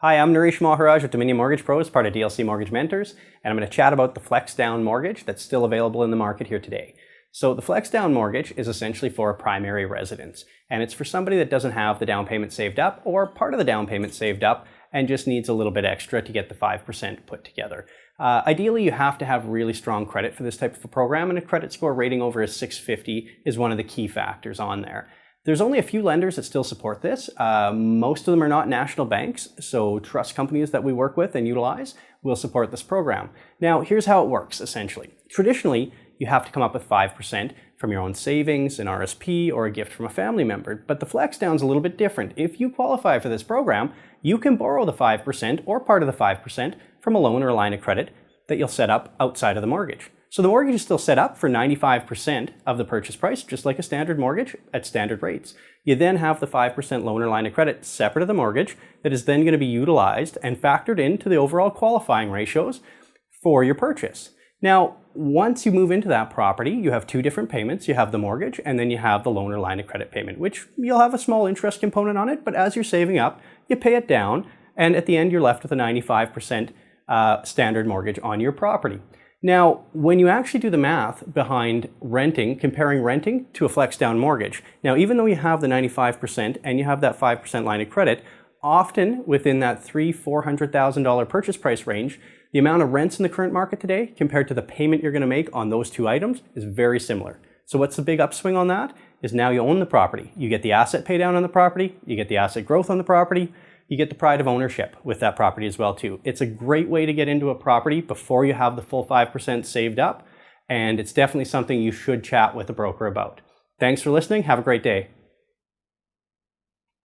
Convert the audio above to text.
Hi, I'm Naresh Maharaj with Dominion Mortgage Pros, part of DLC Mortgage Mentors, and I'm going to chat about the Flex Down mortgage that's still available in the market here today. So the Flex Down mortgage is essentially for a primary residence, and it's for somebody that doesn't have the down payment saved up or part of the down payment saved up and just needs a little bit extra to get the 5% put together. Ideally, you have to have really strong credit for this type of a program, and a credit score rating over a 650 is one of the key factors on there. There's only a few lenders that still support this. Most of them are not national banks, so trust companies that we work with and utilize will support this program. Now, here's how it works, essentially. Traditionally, you have to come up with 5% from your own savings, an RSP, or a gift from a family member. But the Flex Down's a little bit different. If you qualify for this program, you can borrow the 5% or part of the 5% from a loan or a line of credit that you'll set up outside of the mortgage. So the mortgage is still set up for 95% of the purchase price, just like a standard mortgage at standard rates. You then have the 5% loan or line of credit separate of the mortgage that is then going to be utilized and factored into the overall qualifying ratios for your purchase. Now, once you move into that property, you have two different payments. You have the mortgage and then you have the loan or line of credit payment, which you'll have a small interest component on it, but as you're saving up, you pay it down, and at the end you're left with a 95% standard mortgage on your property. Now, when you actually do the math behind renting, comparing renting to a Flex Down mortgage, now even though you have the 95% and you have that 5% line of credit, often within that $300,000-$400,000 purchase price range, the amount of rents in the current market today compared to the payment you're going to make on those two items is very similar. So what's the big upswing on that? Is now you own the property. You get the asset pay down on the property, you get the asset growth on the property, you get the pride of ownership with that property as well too. It's a great way to get into a property before you have the full 5% saved up, and it's definitely something you should chat with a broker about. Thanks for listening. Have a great day.